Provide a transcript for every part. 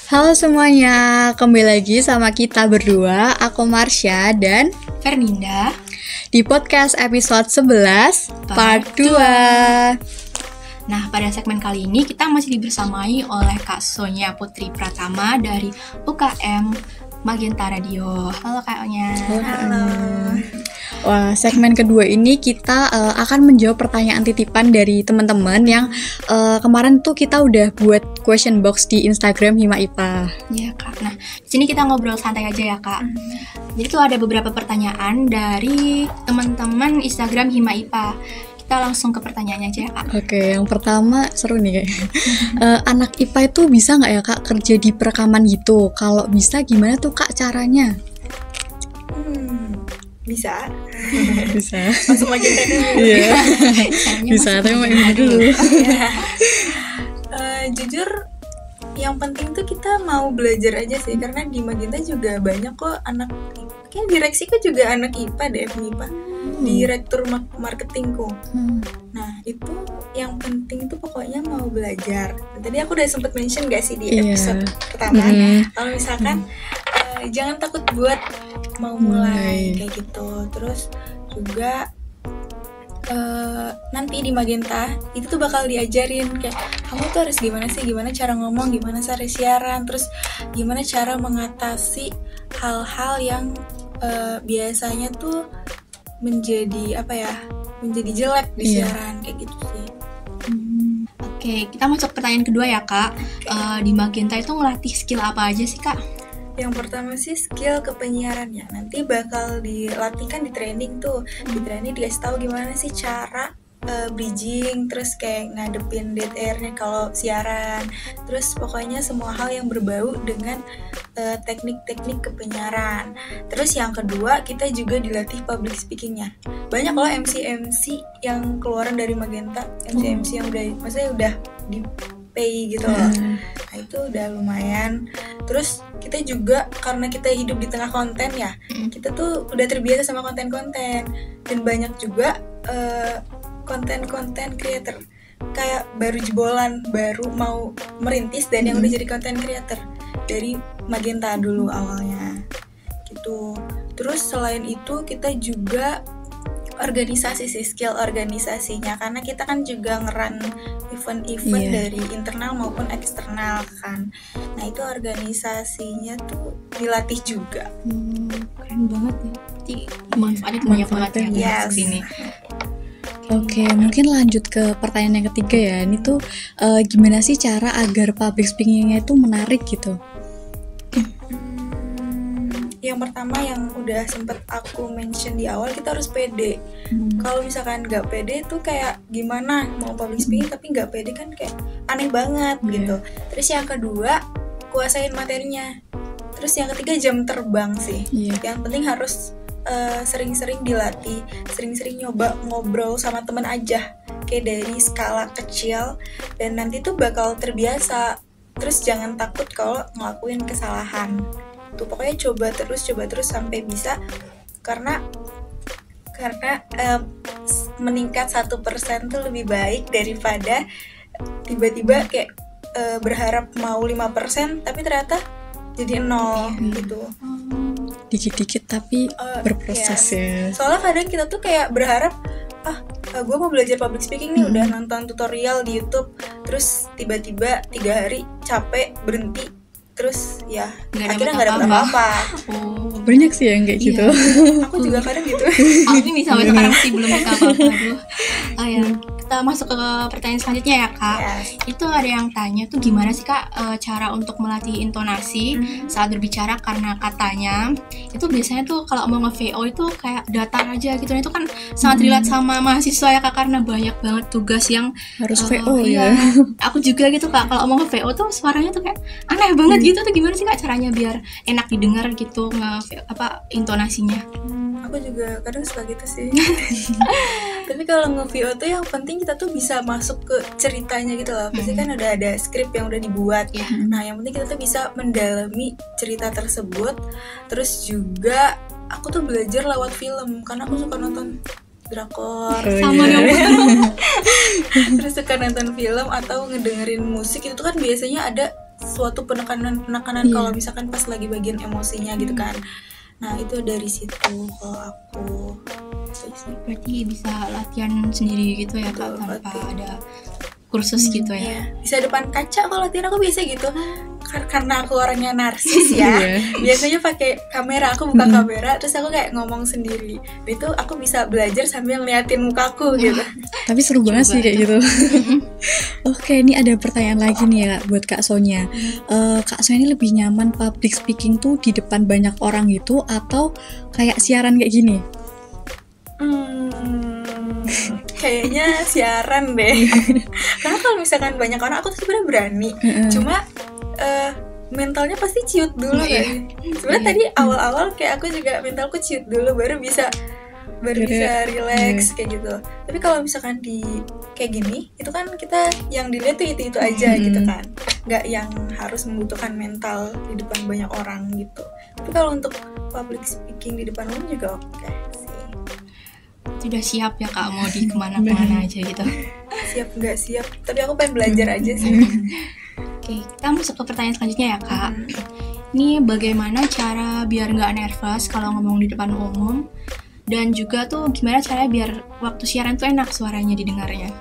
Halo semuanya, kembali lagi sama kita berdua, aku Marsha dan Fernanda di podcast episode 11 part 2. Nah, pada segmen kali ini kita masih dibersamai oleh Kak Sonia Putri Pratama dari UKM Magenta Radio. Halo Kak Onya. Halo. Wah, segmen kedua ini kita akan menjawab pertanyaan titipan dari teman-teman yang kemarin tuh kita udah buat question box di Instagram Hima IPA. Iya Kak. Nah, di sini kita ngobrol santai aja ya Kak. Jadi tuh ada beberapa pertanyaan dari teman-teman Instagram Hima IPA. Kita langsung ke pertanyaannya aja ya Kak. Oke, yang pertama seru nih kayaknya. Anak IPA itu bisa nggak ya Kak kerja di perekaman gitu? Kalau bisa gimana tuh Kak caranya? Bisa. Bisa. Langsung lagi dulu. Iya. Bisa, tapi mau ini dulu. Jujur, yang penting tuh kita mau belajar aja sih, karena di Magenta juga banyak kok anak. Kayaknya direksi kok juga anak IPA deh, FMIPA. Direktur marketingku. Nah, itu yang penting tuh pokoknya mau belajar. Tadi aku udah sempet mention gak sih di episode pertama, kalau misalkan jangan takut buat mau mulai kayak gitu. Terus juga nanti di Magenta itu tuh bakal diajarin kayak kamu tuh harus gimana cara ngomong, gimana cara siaran, terus gimana cara mengatasi hal-hal yang biasanya tuh menjadi jelek di siaran kayak gitu sih. Oke, kita masuk ke pertanyaan kedua ya Kak. Di Magenta itu ngelatih skill apa aja sih Kak? Yang pertama sih skill kepenyiarannya. Nanti bakal dilatihkan di training tuh. Di training dikasih tahu gimana sih cara bridging, terus kayak ngadepin dead airnya kalau siaran. Terus pokoknya semua hal yang berbau dengan teknik-teknik kepenyiaran. Terus yang kedua kita juga dilatih public speakingnya. Banyak loh MC yang keluaran dari Magenta, MC yang udah di pay gitu loh. Nah itu udah lumayan. Terus kita juga karena kita hidup di tengah konten ya, kita tuh udah terbiasa sama konten-konten. Dan banyak juga konten-konten creator kayak baru jebolan, baru mau merintis dan yang udah jadi konten creator dari Magenta dulu awalnya gitu. Terus selain itu kita juga organisasi sih, skill organisasinya, karena kita kan juga ngeran event-event dari internal maupun eksternal kan. Nah itu organisasinya tuh dilatih juga. Keren banget ya. Jadi manfaatnya banyak banget ya sini. Oke, mungkin lanjut ke pertanyaan yang ketiga ya. Ini tuh gimana sih cara agar public speaking-nya itu menarik gitu? Yang pertama yang udah sempet aku mention di awal, kita harus pede. Kalau misalkan nggak pede tuh kayak gimana mau public speaking tapi nggak pede kan kayak aneh banget gitu. Terus yang kedua kuasain materinya. Terus yang ketiga jam terbang sih. Yang penting harus sering-sering dilatih, sering-sering nyoba ngobrol sama temen aja, kayak dari skala kecil, dan nanti tuh bakal terbiasa. Terus jangan takut kalau ngelakuin kesalahan. Tuh pokoknya coba terus sampai bisa, karena meningkat 1% tuh lebih baik daripada tiba-tiba kayak berharap mau 5% tapi ternyata jadi 0 gitu. Dikit-dikit tapi berproses ya. Soalnya kadang kita tuh kayak berharap gue mau belajar public speaking nih, udah nonton tutorial di YouTube, terus tiba-tiba 3 hari capek berhenti, terus ya akhirnya nggak dapet apa-apa. Banyak sih yang kayak gitu. Aku juga kadang gitu. Aku nih sampai sekarang sih belum bisa apa-apa. Kita masuk ke pertanyaan selanjutnya ya Kak. Itu ada yang tanya tuh gimana sih Kak cara untuk melatih intonasi saat berbicara, karena katanya itu biasanya tuh kalau mau nge-VO itu kayak datar aja gitu. Nah, itu kan sangat relate sama mahasiswa ya Kak, karena banyak banget tugas yang harus VO ya. Aku juga gitu Kak, kalau mau nge-VO tuh suaranya tuh kayak aneh banget gitu. Tuh gimana sih Kak caranya biar enak didengar gitu intonasinya? Aku juga kadang suka gitu sih. Tapi kalau nge-VO tuh yang penting kita tuh bisa masuk ke ceritanya gitu loh. Pasti kan udah ada skrip yang udah dibuat. Nah yang penting kita tuh bisa mendalami cerita tersebut. Terus juga aku tuh belajar lewat film, karena aku suka nonton drakor sama dong. Terus suka nonton film atau ngedengerin musik, itu kan biasanya ada suatu penekanan kalau misalkan pas lagi bagian emosinya gitu kan. Nah itu dari situ kalau aku berarti bisa latihan sendiri gitu ya Kak, tanpa ada kursus gitu ya. Bisa depan kaca kalau latihan aku biasa gitu. Karena aku orangnya narsis ya. Biasanya pakai kamera, aku buka kamera terus aku kayak ngomong sendiri. Itu aku bisa belajar sambil ngeliatin mukaku gitu. Tapi seru banget sih kayak gitu. Oke, ini ada pertanyaan lagi nih ya buat Kak Sonia. Kak Sonia ini lebih nyaman public speaking tuh di depan banyak orang gitu atau kayak siaran kayak gini? Kayaknya siaran deh. Karena kalau misalkan banyak orang aku tuh sebenarnya berani. Cuma mentalnya pasti ciut dulu ya. Sebenarnya tadi awal-awal kayak aku juga mentalku ciut dulu baru bisa relax kayak gitu. Tapi kalau misalkan di kayak gini, itu kan kita yang dilihat tuh itu aja gitu kan. Nggak yang harus membutuhkan mental di depan banyak orang gitu. Tapi kalau untuk public speaking di depan umum juga oke sih. Sudah siap ya Kak mau di kemana-mana aja gitu. Siap nggak siap, tapi aku pengen belajar aja sih. Oke, kita masuk ke pertanyaan selanjutnya ya Kak. Ini bagaimana cara biar nggak nervous kalau ngomong di depan umum, dan juga tuh gimana caranya biar waktu siaran tuh enak suaranya didengarnya.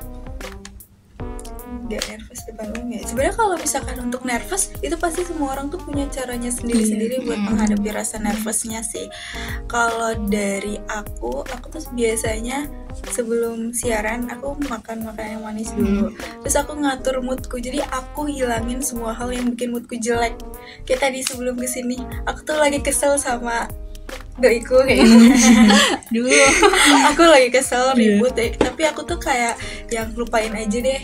Gak nervous depan umum ya. Sebenarnya kalau misalkan untuk nervous itu pasti semua orang tuh punya caranya sendiri-sendiri buat menghadapi rasa nervousnya sih. Kalau dari aku tuh biasanya sebelum siaran aku makan makanan yang manis dulu. Terus aku ngatur moodku. Jadi aku hilangin semua hal yang bikin moodku jelek. Kayak tadi sebelum kesini aku tuh lagi kesel sama doiku kayak gitu. Dulu aku lagi kesel ribut ya, tapi aku tuh kayak yang lupain aja deh.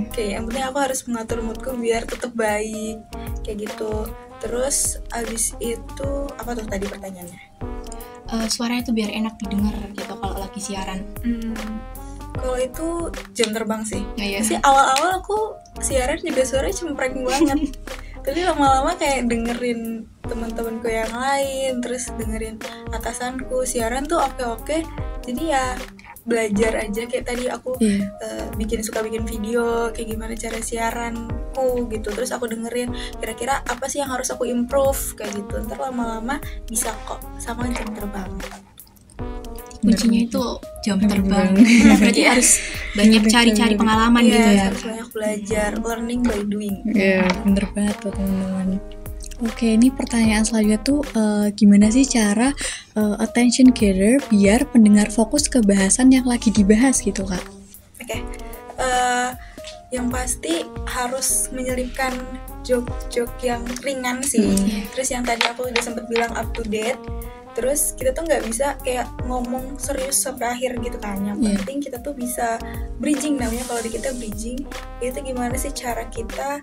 Kayak yang penting aku harus mengatur moodku biar tetap baik kayak gitu. Terus abis itu apa tuh tadi pertanyaannya? Suaranya tuh biar enak didengar gitu kalau lagi siaran. Kalau itu jam terbang sih. Iya. Sih awal-awal aku siaran juga suaranya cempreng banget. Tapi lama-lama kayak dengerin teman-temanku yang lain, terus dengerin atasanku siaran tuh oke. Jadi ya belajar aja kayak tadi aku suka bikin video kayak gimana cara siaranku gitu. Terus aku dengerin kira-kira apa sih yang harus aku improve kayak gitu. Ntar lama-lama bisa kok sama jam terbang. Kuncinya itu jam terbang. Berarti harus banyak cari-cari pengalaman gitu ya. Harus banyak belajar, learning by doing. Bener banget tuh teman-teman. Oke, ini pertanyaan selanjutnya tuh gimana sih cara attention getter biar pendengar fokus ke bahasan yang lagi dibahas gitu Kak? Oke. Yang pasti harus menyelipkan joke-joke yang ringan sih. Terus yang tadi aku udah sempet bilang up to date. Terus kita tuh nggak bisa kayak ngomong serius sampai akhir gitu kan. Yang penting kita tuh bisa bridging, namanya kalau di kita bridging. Itu gimana sih cara kita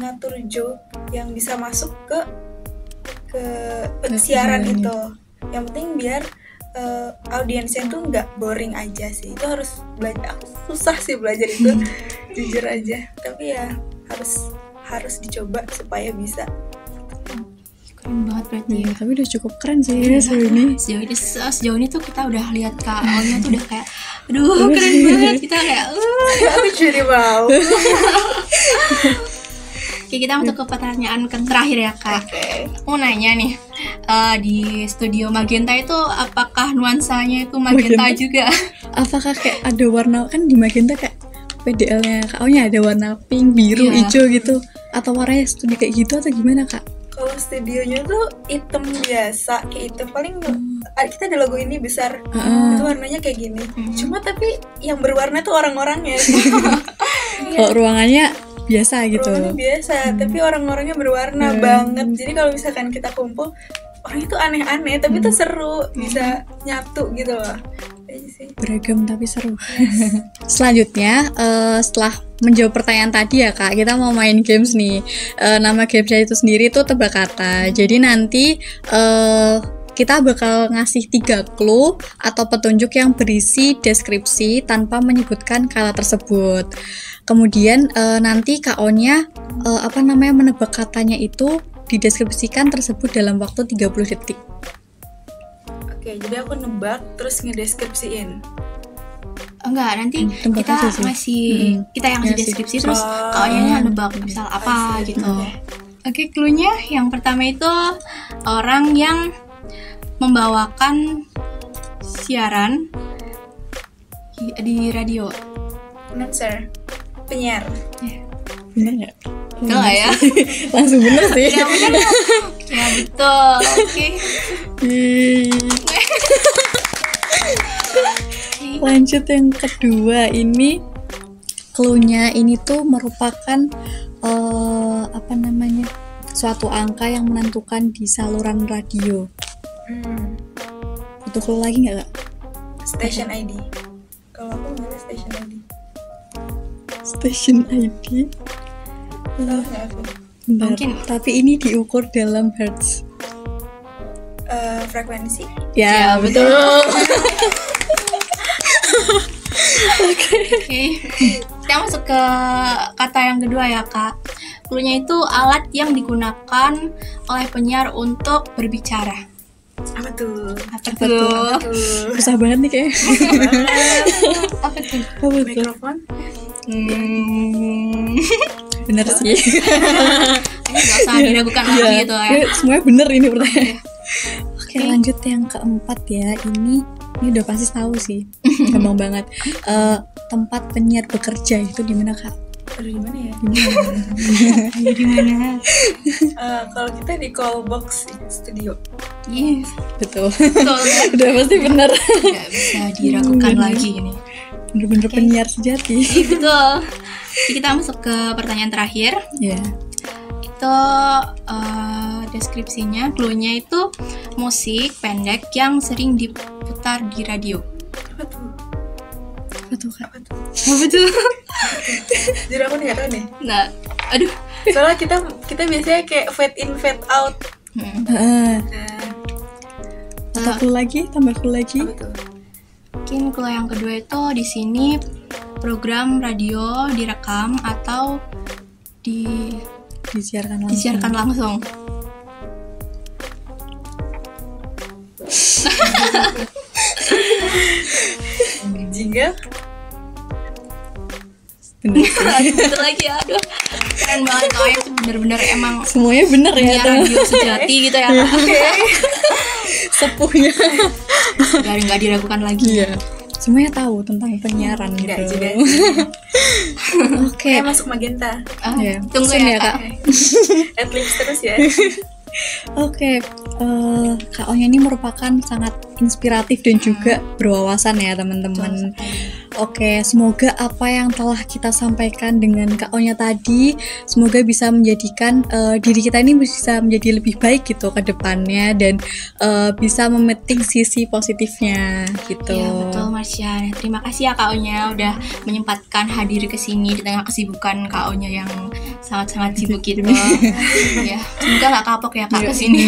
ngatur joke yang bisa masuk ke siaran itu. Yang penting biar audiensnya tuh nggak boring aja sih. Itu harus belajar. Aku susah sih belajar itu, jujur aja. Tapi ya harus dicoba supaya bisa. Keren banget berarti ya. Tapi udah cukup keren sih sejauh ini tuh kita udah lihat Kak Aunya tuh udah kayak aduh keren banget. Kita kayak aku jadi mau. Oke, kita masuk ke pertanyaan terakhir ya Kak. Mau nanya nih, di studio Magenta itu apakah nuansanya itu Magenta juga? Apakah kayak ada warna, kan di Magenta kayak PDL-nya Kak Aunya ada warna pink, biru, hijau gitu. Atau warnanya studi kayak gitu atau gimana Kak? Kalau studionya tuh hitam biasa, kayak hitam paling kita ada logo ini besar, itu warnanya kayak gini. Cuma tapi yang berwarna tuh orang-orangnya. Kalau ruangannya biasa gitu. Ruangannya biasa, tapi orang-orangnya berwarna banget. Jadi kalau misalkan kita kumpul, orang itu aneh-aneh, tapi tuh seru, bisa nyatu gitu loh. Beragam tapi seru. Selanjutnya setelah menjawab pertanyaan tadi ya Kak, kita mau main games nih. Nama gamesnya itu sendiri tuh tebak kata. Jadi nanti kita bakal ngasih 3 clue atau petunjuk yang berisi deskripsi tanpa menyebutkan kata tersebut. Kemudian nanti Kak Onya menebak katanya itu dideskripsikan tersebut dalam waktu 30 detik. Oke, jadi aku nebak terus ngedeskripsiin. Enggak, nanti Tempat kita aja sih. ngasih kita yang ngasih Ngasih. deskripsi terus Oh. kayaknya nebak misal apa gitu. Oke, cluenya yang pertama itu orang yang membawakan siaran di radio. Announcer, penyiar. Bener nggak? Betul nggak ya? Langsung bener sih. Ya benar. Ya betul. Oke. Lanjut yang kedua, ini cluenya ini tuh merupakan apa namanya, suatu angka yang menentukan di saluran radio. Itu clue lagi nggak, Kak? Station ID. Kalau aku nggak ada station ID. Station ID. Tahu nggak aku? Bentar. Mungkin. Tapi ini diukur dalam hertz. Frekuensi. Ya, betul. Oke. Kita masuk ke kata yang kedua ya, Kak. Cluenya itu alat yang digunakan oleh penyiar untuk berbicara. Apa tuh? Apa tuh? Susah banget nih kayaknya. Apa tuh? Apa tuh? Mikrofon. Bener sih. Ini nggak usah diragukan lagi Iya, gitu ya. kayak semuanya bener ini pertanyaan. Oke, lanjut yang keempat ya. Ini udah pasti tahu sih. Gampang banget. Tempat penyiar bekerja itu di mana, Kak? Aduh, gimana ya? Di mana? Kalau kita di call box studio. Yes. Betul. Betul kan? Udah pasti bener. Nggak bisa diragukan lagi ini. Bener-bener penyiar sejati. Betul. Jadi kita masuk ke pertanyaan terakhir. Ya. Itu deskripsinya, cluenya itu musik pendek yang sering diputar di radio. Apa tuh? Apa tuh, Kak? Apa tuh? Apa tuh? Jadi aku nggak tahu deh. Nah, aduh. Soalnya kita biasanya kayak fade in fade out. Heeh. Atau clue lagi, tambah clue lagi. Apa tuh? Mungkin clue yang kedua itu di sini program radio direkam atau Disiarkan langsung. disiarkan langsung. Jingle. Bener. Betul lagi, aduh. Keren banget kau yang bener-bener emang Semuanya bener ya. penyiar radio sejati gitu ya, Kak. Sepuhnya. Dari nggak diragukan lagi. Iya. Semuanya tahu tentang penyiaran gitu. Enggak juga. Oke. Kayak masuk Magenta. Ya, Tunggu pesen ya, ya, Kak. Kak. Adlibs terus ya. Oke, Kak Onya ini merupakan sangat inspiratif dan juga berwawasan ya teman-teman. Oke, semoga apa yang telah kita sampaikan dengan Kak Onya tadi, semoga bisa menjadikan diri kita ini bisa menjadi lebih baik gitu ke depannya dan bisa memetik sisi positifnya gitu. Iya betul Marsha. Terima kasih ya Kak Onya udah menyempatkan hadir ke sini di tengah kesibukan Kak Onya yang sangat-sangat sibuk gitu. Ya, semoga nggak kapok ya Kak ke sini.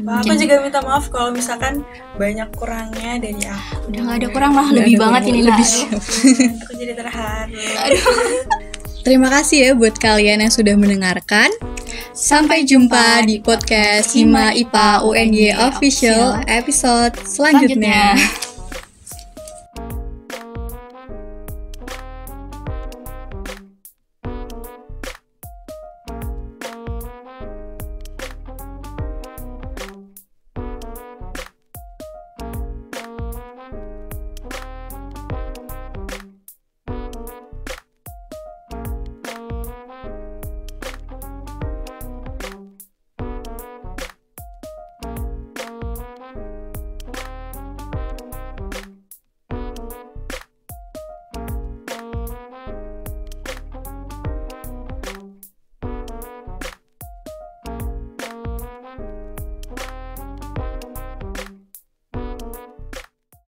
Aku juga minta maaf kalau misalkan banyak kurangnya dari aku. Udah nggak ada kurang lah, lebih ada banget kurang, ini lebih. Kak. Aku jadi terharu. Terima kasih ya buat kalian yang sudah mendengarkan. Sampai jumpa di podcast Hima IPA UNY Official episode selanjutnya.